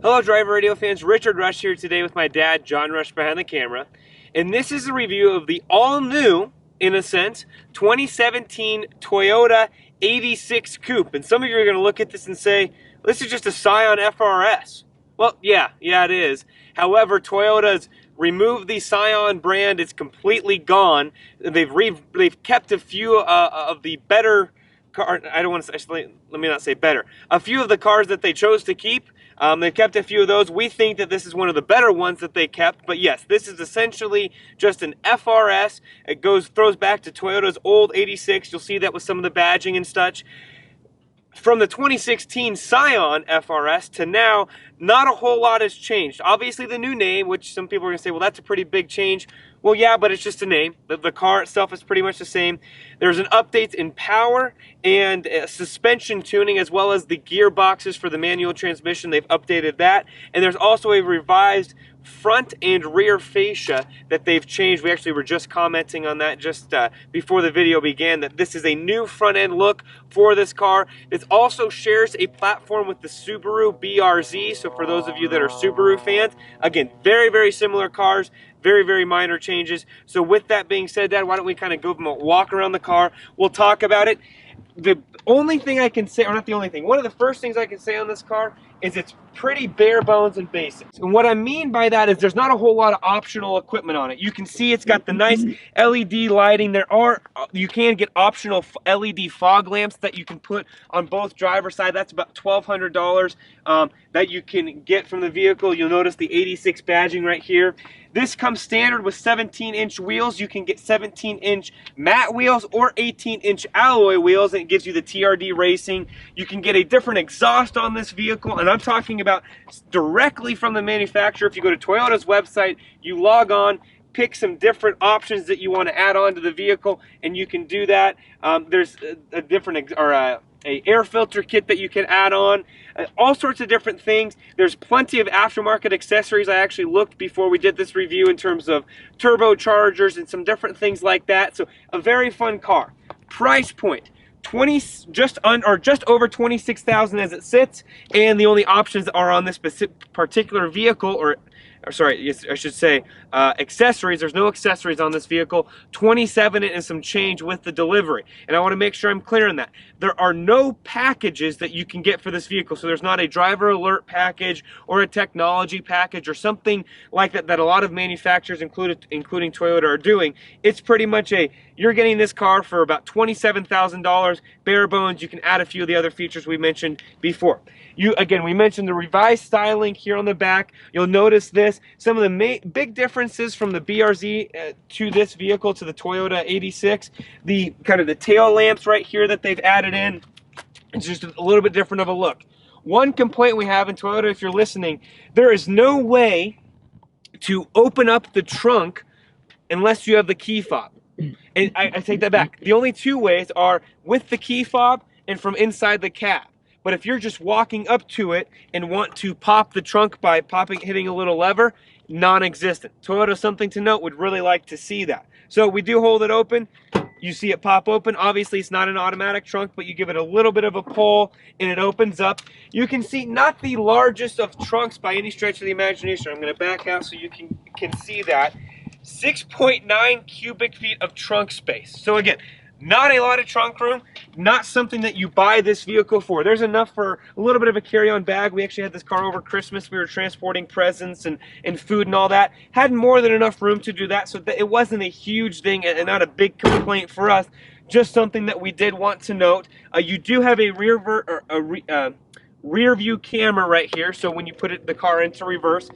Hello Driver Radio fans, Richard Rush here today with my dad, John Rush, behind the camera. And this is a review of the all-new, in a sense, 2017 Toyota 86 Coupe. And some of you are going to look at this and say, this is just a Scion FRS. Well, yeah, it is. However, Toyota's removed the Scion brand. It's completely gone. They've kept a few of the better car. I don't want to say, let me not say better. A few of the cars that they chose to keep. They've kept a few of those. We think that this is one of the better ones that they kept. But yes, this is essentially just an FRS. It throws back to Toyota's old 86. You'll see that with some of the badging and such. From the 2016 Scion FRS to now, not a whole lot has changed. Obviously the new name, which some people are going to say, well, that's a pretty big change. Well, yeah, but it's just a name. The car itself is pretty much the same. There's an update in power and suspension tuning, as well as the gearboxes for the manual transmission. They've updated that. And there's also a revised front and rear fascia that they've changed. We actually were just commenting on that just before the video began, that this is a new front end look for this car. It also shares a platform with the Subaru BRZ. So for those of you that are Subaru fans, again, very, very similar cars. Very, very minor changes. So with that being said, Dad, why don't we kind of go walk around the car? We'll talk about it. The only thing I can say, or not the only thing, one of the first things I can say on this car is it's pretty bare bones and basics. And what I mean by that is there's not a whole lot of optional equipment on it. You can see it's got the nice LED lighting. You can get optional LED fog lamps that you can put on both driver's side. That's about $1,200 that you can get from the vehicle. You'll notice the 86 badging right here. This comes standard with 17-inch wheels. You can get 17-inch matte wheels or 18-inch alloy wheels, and it gives you the TRD racing. You can get a different exhaust on this vehicle, and I'm talking about directly from the manufacturer. If you go to Toyota's website, you log on, pick some different options that you want to add on to the vehicle, and you can do that. There's a different a air filter kit that you can add on, all sorts of different things. There's plenty of aftermarket accessories. I actually looked before we did this review in terms of turbochargers and some different things like that. So a very fun car. Price point, just over $26,000 as it sits, and the only options are on this particular vehicle, or sorry, I should say accessories. There's no accessories on this vehicle. $27 and some change with the delivery. And I want to make sure I'm clear on that. There are no packages that you can get for this vehicle. So there's not a driver alert package or a technology package or something like that that a lot of manufacturers, including Toyota, are doing. It's pretty much you're getting this car for about $27,000 bare bones. You can add a few of the other features we mentioned before. Again, we mentioned the revised styling here on the back. You'll notice this. Some of the big differences from the BRZ to this vehicle, to the Toyota 86. The tail lamps right here that they've added in. It's just a little bit different of a look. One complaint we have in Toyota, if you're listening, there is no way to open up the trunk unless you have the key fob. And I take that back. The only two ways are with the key fob and from inside the cab. But if you're just walking up to it and want to pop the trunk by hitting a little lever, non-existent. Toyota, something to note, would really like to see that. So we do hold it open. You see it pop open. Obviously, it's not an automatic trunk, but you give it a little bit of a pull and it opens up. You can see not the largest of trunks by any stretch of the imagination. I'm going to back out so you can see that. 6.9 cubic feet of trunk space. So again, not a lot of trunk room, not something that you buy this vehicle for. There's enough for a little bit of a carry-on bag. We actually had this car over Christmas. We were transporting presents and food and all that. Had more than enough room to do that, so it wasn't a huge thing and not a big complaint for us. Just something that we did want to note. You do have a rear view camera right here, so when you put the car into reverse.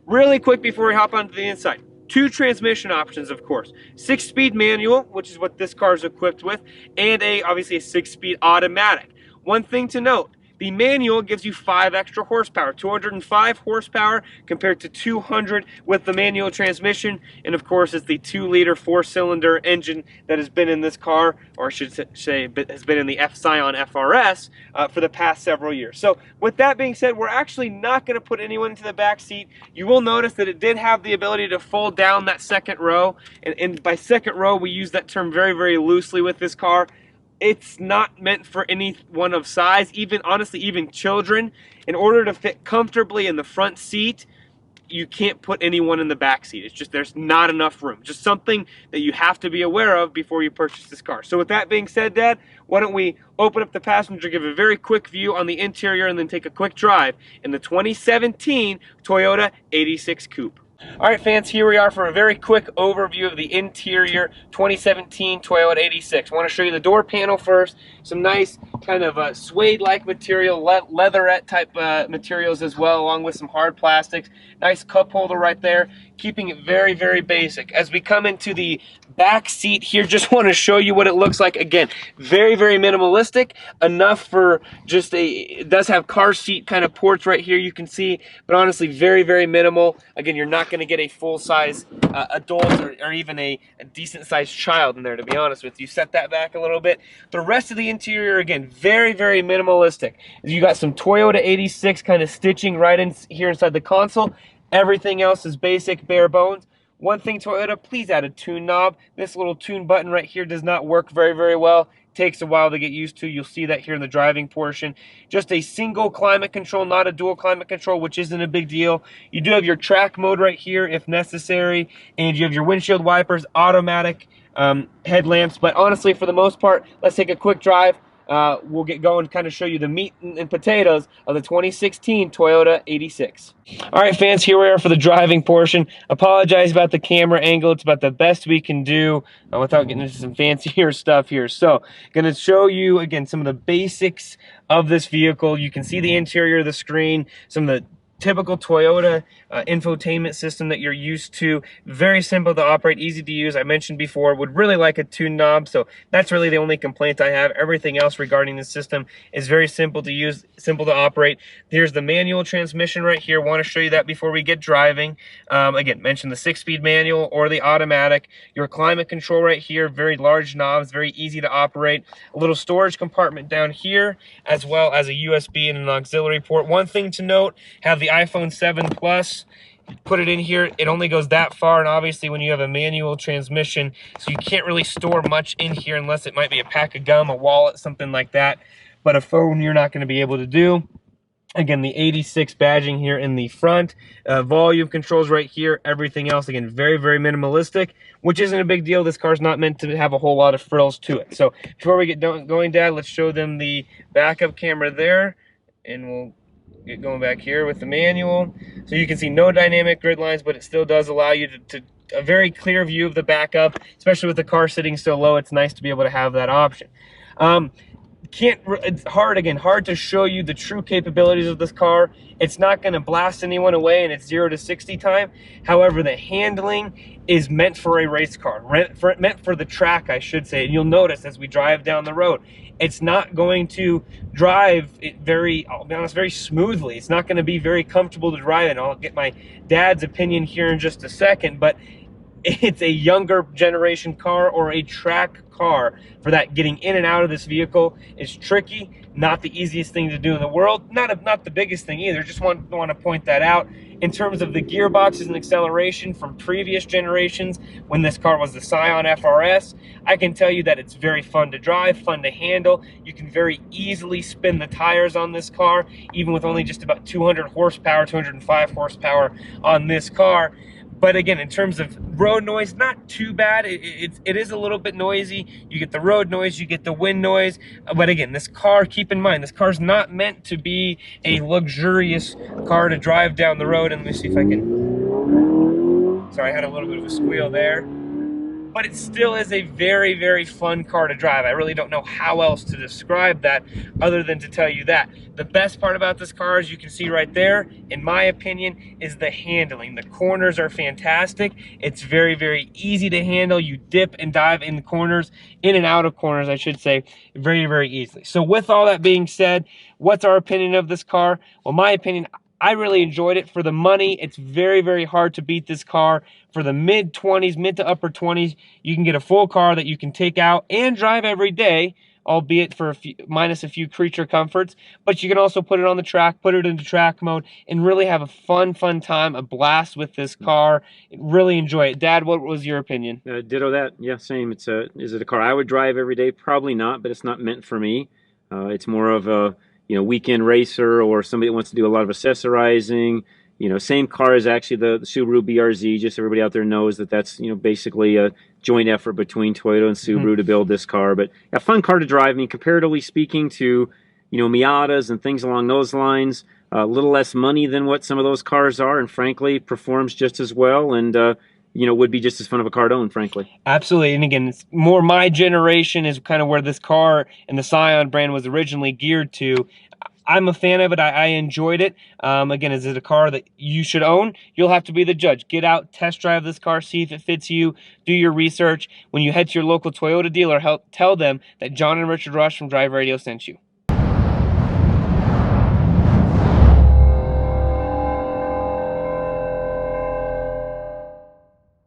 Really quick before we hop onto the inside. Two transmission options, of course. 6-speed manual, which is what this car is equipped with, and obviously a 6-speed automatic. One thing to note, the manual gives you 5 extra horsepower, 205 horsepower compared to 200 with the manual transmission. And of course, it's the 2-liter 4-cylinder engine that has been in this car, or I should say has been in the Scion FRS for the past several years. So with that being said, we're actually not going to put anyone into the back seat. You will notice that it did have the ability to fold down that second row. And by second row, we use that term very, very loosely with this car. it's not meant for anyone of size, even honestly, even children. In order to fit comfortably in the front seat, you can't put anyone in the back seat. It's just there's not enough room. Just something that you have to be aware of before you purchase this car. So with that being said, Dad, why don't we open up the passenger, give a very quick view on the interior, and then take a quick drive in the 2017 Toyota 86 Coupe. All right, fans, here we are for a very quick overview of the interior 2017 Toyota 86. I want to show you the door panel first. Some nice kind of suede-like material, leatherette type materials as well, along with some hard plastics. Nice cup holder right there, keeping it very, very basic. As we come into the back seat here, just want to show you what it looks like. Again, very, very minimalistic, enough for just it does have car seat kind of ports right here, you can see, but honestly, very, very minimal. Again, you're not going to get a full-size adult or even a decent-sized child in there, to be honest with you. Set that back a little bit. The rest of the interior, again, very, very minimalistic. You got some Toyota 86 kind of stitching right in here inside the console. Everything else is basic, bare bones. One thing, Toyota, please add a tune knob. This little tune button right here does not work very, very well. Takes a while to get used to. You'll see that here in the driving portion. Just a single climate control, not a dual climate control, which isn't a big deal. You do have your track mode right here if necessary, and you have your windshield wipers, automatic headlamps. But honestly, for the most part, let's take a quick drive. We'll get going and kind of show you the meat and potatoes of the 2016 Toyota 86. All right, fans, here we are for the driving portion. Apologize about the camera angle. It's about the best we can do without getting into some fancier stuff here. So, going to show you, again, some of the basics of this vehicle. You can see the interior of the screen, some of the typical Toyota infotainment system that you're used to. Very simple to operate, easy to use. I mentioned before, would really like a tune knob, so that's really the only complaint I have. Everything else regarding the system is very simple to use, simple to operate. Here's the manual transmission right here. Want to show you that before we get driving. Again, mentioned the 6-speed manual or the automatic. Your climate control right here, very large knobs, very easy to operate. A little storage compartment down here, as well as a USB and an auxiliary port. One thing to note, have the iPhone 7 Plus. Put it in here, it only goes that far, and obviously when you have a manual transmission, so you can't really store much in here unless it might be a pack of gum, a wallet, something like that. But a phone you're not going to be able to do. Again, the 86 badging here in the front, volume controls right here, everything else, again, very, very minimalistic, which isn't a big deal. This car's not meant to have a whole lot of frills to it. So before we get going, Dad, let's show them the backup camera there, and we'll get going back here with the manual. So you can see no dynamic grid lines, but it still does allow you to a very clear view of the backup, especially with the car sitting so low. It's nice to be able to have that option. It's hard to show you the true capabilities of this car. It's not going to blast anyone away in its 0 to 60 time. However, the handling is meant for a race car, meant for the track, I should say. And you'll notice as we drive down the road, it's not going to drive it I'll be honest, very smoothly. It's not going to be very comfortable to drive in. I'll get my dad's opinion here in just a second, but it's a younger generation car or a track car. For that, getting in and out of this vehicle is tricky. Not the easiest thing to do in the world. Not the biggest thing either. Just want to point that out. In terms of the gearboxes and acceleration from previous generations, when this car was the Scion FRS, I can tell you that it's very fun to drive, fun to handle. You can very easily spin the tires on this car, even with only just about 200 horsepower, 205 horsepower on this car. But again, in terms of road noise, not too bad. It is a little bit noisy. You get the road noise, you get the wind noise. But again, this car, keep in mind, this car's not meant to be a luxurious car to drive down the road. And let me see if I can... Sorry, I had a little bit of a squeal there. But it still is a very, very fun car to drive. I really don't know how else to describe that other than to tell you that. The best part about this car, as you can see right there, in my opinion, is the handling. The corners are fantastic. It's very, very easy to handle. You dip and dive in the corners, in and out of corners, I should say, very, very easily. So with all that being said, what's our opinion of this car? Well, my opinion, I really enjoyed it. For the money, it's very, very hard to beat this car. For the mid to upper 20s, you can get a full car that you can take out and drive every day albeit for minus a few creature comforts. But you can also put it on the track, put it into track mode, and really have a fun time, a blast with this car. Really enjoy it. Dad, what was your opinion? Ditto that. Yeah, same. Is it a car I would drive every day? Probably not, but it's not meant for me. It's more of a weekend racer or somebody that wants to do a lot of accessorizing. Same car as actually the Subaru BRZ. Just so everybody out there knows that's basically a joint effort between Toyota and Subaru to build this car. But a fun car to drive. I mean, comparatively speaking to Miatas and things along those lines, a little less money than what some of those cars are, and frankly performs just as well, and would be just as fun of a car to own, frankly. Absolutely. And again, it's more my generation is kind of where this car and the Scion brand was originally geared to. I'm a fan of it. I enjoyed it. Again, is it a car that you should own? You'll have to be the judge. Get out, test drive this car, see if it fits you, do your research. When you head to your local Toyota dealer, tell them that John and Richard Rush from Drive Radio sent you.